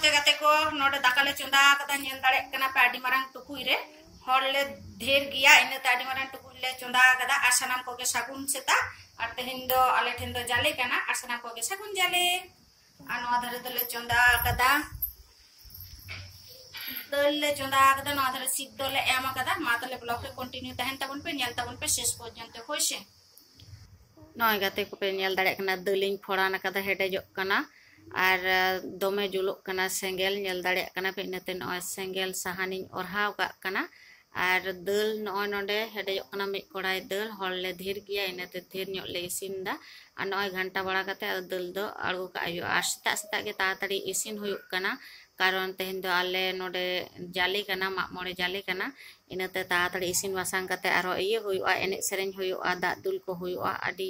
ते गाते को नोडे दाकाले चंदा कदा नेल दाड़े कना पे आडी मारांग टुकुई रे हॉल ले ढेर गिया इन ते आडी मारांग टुकुई ले चंदा कदा आसानाम कोगे सागुन सेता और तेहिन दो आले ठेन दो जाले कना आसानाम कोगे सागुन जाले आनो आधारे दले चंदा कदा दले चंदा कदा नो आधारे सीट दले एमा कदा मातले ब्लॉग रे कंटिन्यू तहन तबन पे नेल तबन पे शेष पर्यंत होइसे नय गाते को पे नेल दाड़े कना दलिंग फोड़ाना कदा हेडेजो कना और दमे जुलुक कना सेंगेल नेल दाड़े कना पे इनते नय सेंगेल साहानी ओरहाव का कना और दल नय नोडे हेडेजो कना मिट कोड़ाई दल हॉल ले धीर गिया इनते धीर ᱧᱚᱜ ले इसिन दा और नय घंटा बड़ा कते दल दो आड़गो का आयो और सेता सेता गे ताताड़ी इसिन हुयुक कना कारण तेहन दो आले नोडे जाली कना मामोड़े जाली कना इनते ताताड़ी इसिन वासांग कते आरो इये हुयुआ एने सेरेñ हुयुआ दाग दुल को हुयुआ आडी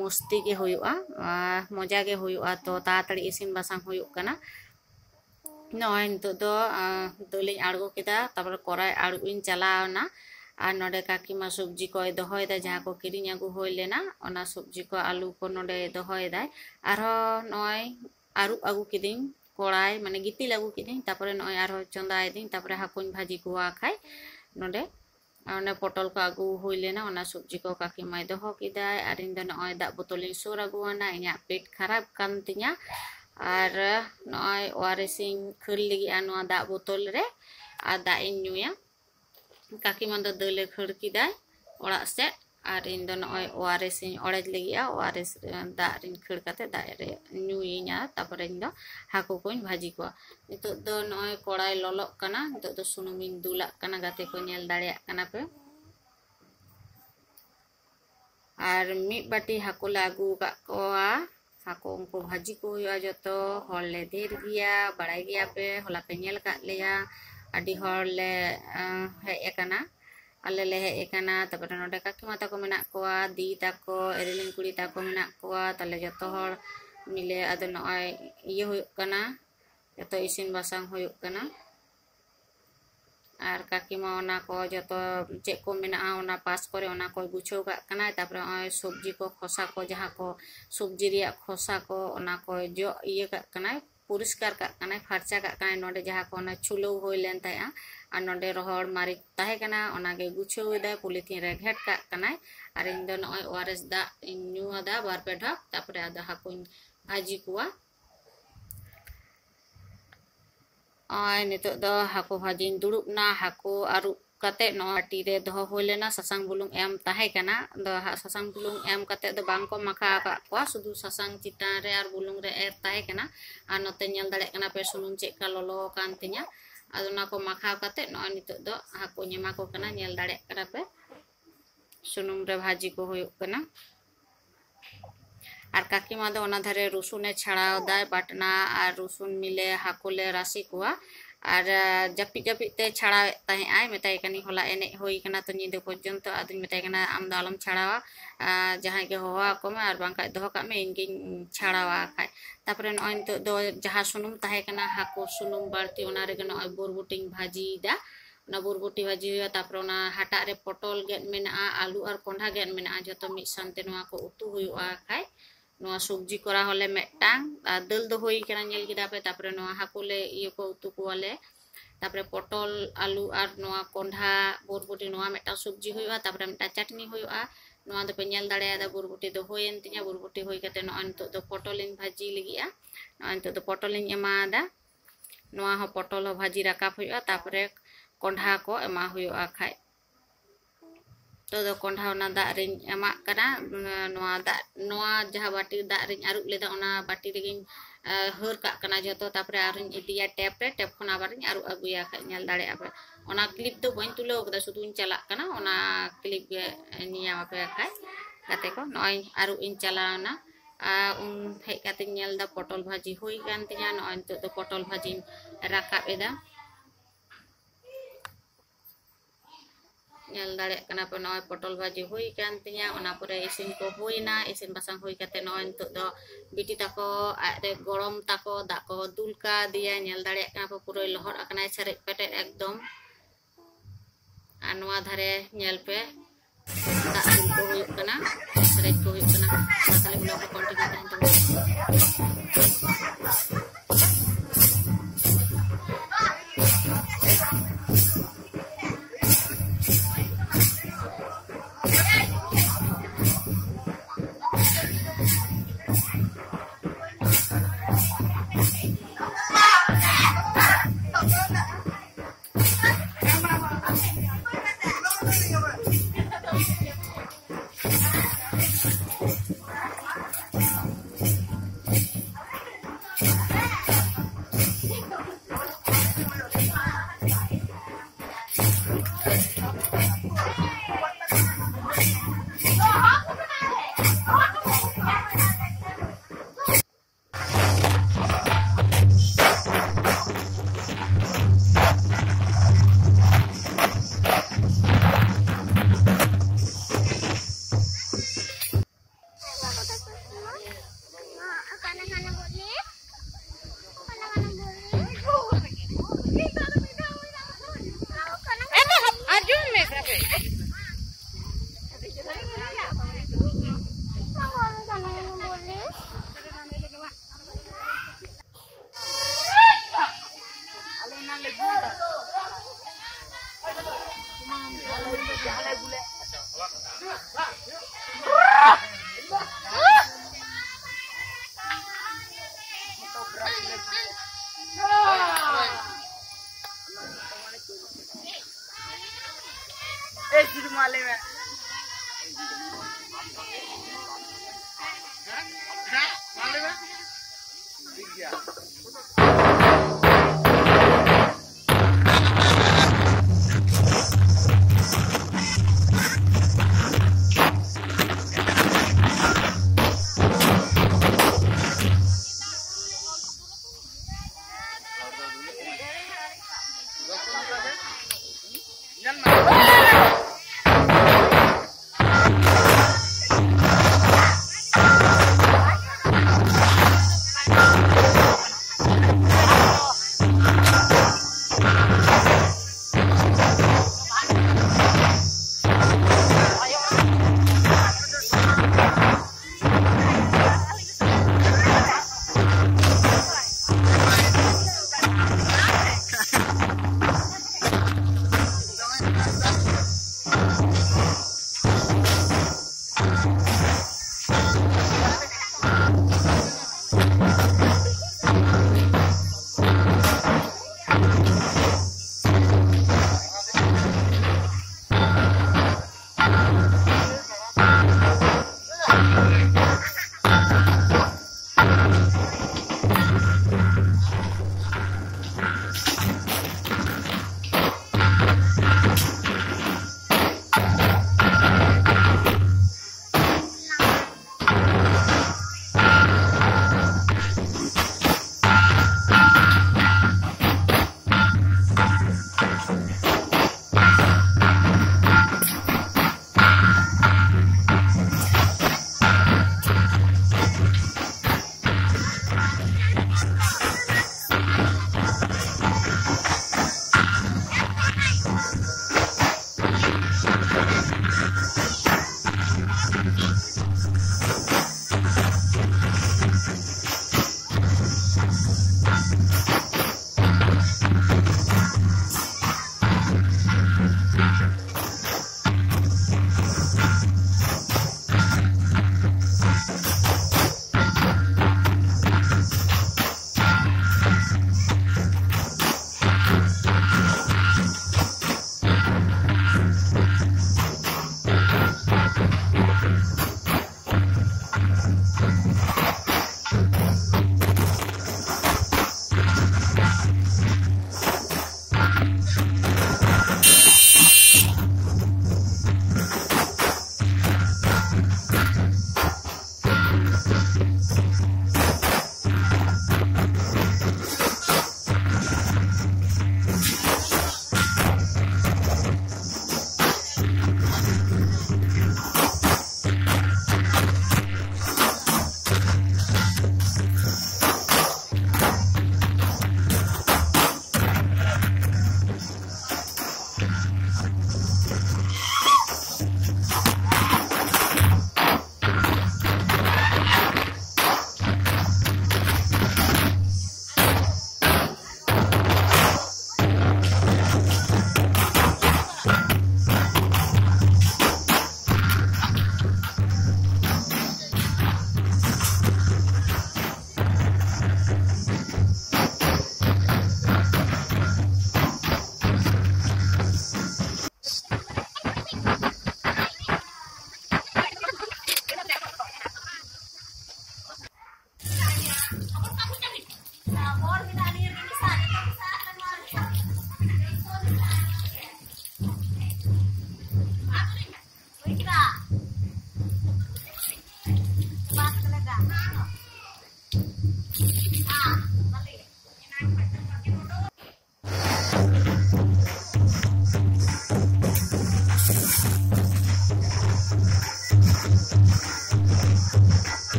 मस्ती के हुयुआ मजा के हुयुआ तो ताताड़ी इसिन वासांग हुयुक कना नय नितो दो दलिñ आड़गो केदा तापर कोराई आड़गुइन चलावना और नोडे काकीमा सब्जी को दोहयदा जहाँ को किरिñ आगु होय लेना ओना सब्जी को आलू को नोडे दोहयदा आरो नय आरु आगु किदिñ कोड़ाई माने गितिल आगु किदिñ तापरे नय आरो चंदाय दिñ तापरे हाकुñ भाजी कुआ खाय नोडे ओने पटल को आगु होय लेना ओना सब्जी को काकीमा दोहो किदाय और इन दो नय दाग बोतल सुर आगुआना इᱧाग पेट खराब कान तिñा और नय ओआरएसिñ खल लगी नोआ दाग बोतल रे और दाग इñ ᱧᱩᱭᱟ काकीमा दो दले खड़ किदाय ओड़ा से और इन दो नय ओआरएस इñ ओड़ेज लगी ओआरएस दाग रिñ खड़ कते दाग रे ᱧᱩᱭिñा तापरे इन दो हाकु कोñ भाजी को नितो दो नय कोड़ाई लoloग कना नितो दो सुनुमिñ दुलाग कना गाते को नेल दाड़ेयाग कना पे और मिट बाटी हाकु ले आगु का कोआ हाकु उनको भाजी को हुआ जतो हॉल ले ढेर गिया बड़ाई गिया पे होला पे नेल का लेया आडी हॉल ले हे एकना आले ले हे एकना तापरे नोडे काकीमा ताको मेना कोआ दी ताको एरेलिñ कुड़ी ताको मेना कोआ ताले जतो हॉल मिले आदो नय इये हुयुक कना जतो इसिन बासांग हुयुक कना और काकीमा ओना को जतो चेक को मेना ओना पास करे ओना को गुछो का कना तापरे ओय सब्जी को खोसा को जहाँ को सब्जी रिया खोसा को ओना को जो इये का कना पुरस्कार का कना फरचा का कना नोडे जहाँ को ओना छुलो होय लेन ताया और नोडे रोहड़ मारी ताहे कना ओना गे गुछो दा पॉलिथिन रे घेट का कना और इन दो नय ओआरएस दा ᱧᱩ दा बार पे ढक तापरे आदा हाकुñ भाजी कुआ और नितो दो हाकु भाजी दुड़ुब ना हाकु आरु कते नो बाटी रे दोहो होय लेना ससांग बुलुंग एम ताहे कना दो ससांग बुलुंग एम कते दो बांग को माखा का को सुदु ससांग चितान रे और बुलुंग रे एर ताहे कना और नोते नेल दाड़े कना पे सुनुम चेक का लोलो कान तिña आदो ना को माखा कते नो नितो दो हाकु ñema को कना नेल दाड़े कना पे सुनुम रे भाजी को हुयुक कना और काकीमा दो ओना धारे रसुने छाड़ाव दा बाटना और रसुन मिले हाकुले राशि कुआ और जपि जपि ते छाड़ाव ताहे आय मेताय कनी होला एने होई कना तो निदो पर्यंत आदुñ मेताय कना आम दो आलम छाड़ावा जहां के होवा को में और बांका दोहो का में इनके छाड़ावा खाय तापरे नय तो दो जहां सुनुम ताहे कना हाकु सुनुम बाड़ती ओना रे नय बोरबुटिñ भाजी दा ना बोरबुटी भाजी हुआ तापरे ओना हाटा रे पटल गेट मेना आलू और कोंढा गेट मेना जतो मिट सानते नोआ को उतु हुआ खाय नोआ सब्जी करा होले मेटांग दल दो होई कना नेल किदा पे तापरे नोआ हाकुले इयो को उतु कोले तापरे पटल आलू और नोआ कोंढा बोरबुटी नोआ मेटा सब्जी हुआ तापरे मेटा चटनी हुआ नोआ दो पे नेल दाड़े दा बोरबुटी दो होयन तिña बोरबुटी होई कते नोआ नितो दो पटलिñ भाजी लगिया नोआ नितो दो पटलिñ एमा दा नोआ हो पटल हो भाजी राकाप हुआ तापरे कोंढा को एमा हुआ खाय तो दो कोंढा ओना दाग रिñ एमा कना नोआ जहाँ बाटी दाग रिñ आरुब लेदा ओना बाटी रेगिñ हर का कना जतो तापरे आरिñ इदिया टेप रे टेप खन आबारिñ आरुब आगुया खाय नेल दाड़े आपे ओना क्लिप दो बइन तुलो कदा सुदुñ चला कना ओना क्लिप गे निया आपे खाय गाते को नय आरुब इन चलावना उन हेज काते नेल दा पटल भाजी हुई कान तिña नय तो दो पटल भाजी राकाब एदा नेल दाड़े कना पे नय पटल भाजी हुई कान तिña ओना परे इसिन को हुईना इसिन बासांग हुई काते नय तो दो बिटी ताको आरे गरम ताको दा को दुलका दिया नेल दाड़े कना पे पुरो लहर अकना छरे पेटे एकदम आनवा धारे नेल पे दा दुल को हुई कना छरे को हुई कना ताले ब्लॉग को कंटिन्यू करते हैं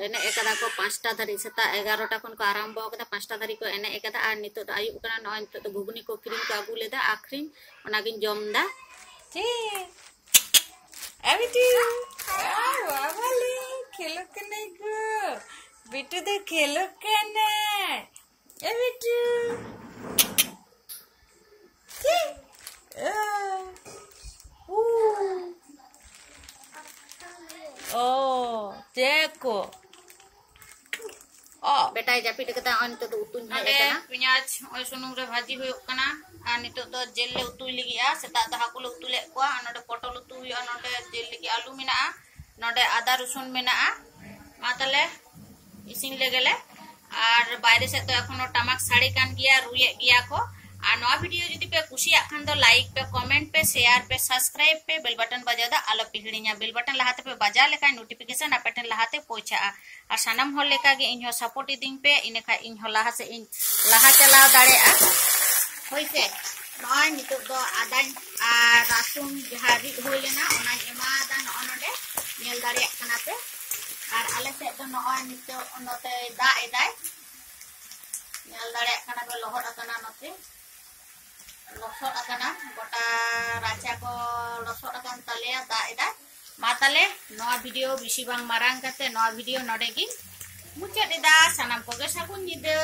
ene ekada ko 5टा धरी सेता 11टा खन को आरंभ कदा 5टा धरी को ene ekada ar nito do ayub kana no nito do ghugni को क्रीम को आगु लेदा आखरिन ओनागिन जमदा ची अबिटू वाले खेलो कने गो बिटू दे खेलो कने अबिटू ची ओ देखो बेटा जापी कदा अन तो उतुन हे कना पियाज ओय सुनुम रे भाजी होय कना आ नितो दो जेल ले उतु लिगिया सेता द हाकुल उतु ले को नडे पटल उतु हुई नडे जेल लिगि आलू मेना नडे आदा रसुन मेना मा तले इसिन ले गेले और बाहर से तो एखोनो टमाक साड़ी कान गया रुए गया को और नवा वीडियो जदी पे खुशी आखन दो लाइक पे कमेंट पे शेयर पे सब्सक्राइब पे बेल बटन बजा दा आलो पिहड़िया बेल बटन लहाते पे बजा लेका नोटिफिकेशन आपेटन लहाते पहुंचा और सानम हर लेका गे इनहो सपोर्ट इदिंग पे इनेखा इनहो लहा से इन लहा चलाव दाड़े आ होइसे नय नितो दो आदा और रसुन जहारी होय लेना ओना एमा दा नोडे नेल दाड़े कना पे और आले से तो नय नितो नते दा एदाय नेल दाड़े कना पे लहर अकना नते लसोड अकना गोटा राचा को लसोड अकन तले दा एदा मा तले नवा वीडियो बिसी बांग मारांग कते नवा वीडियो नडे गी मुचाद एदा सानाम को गे सागुन निदे।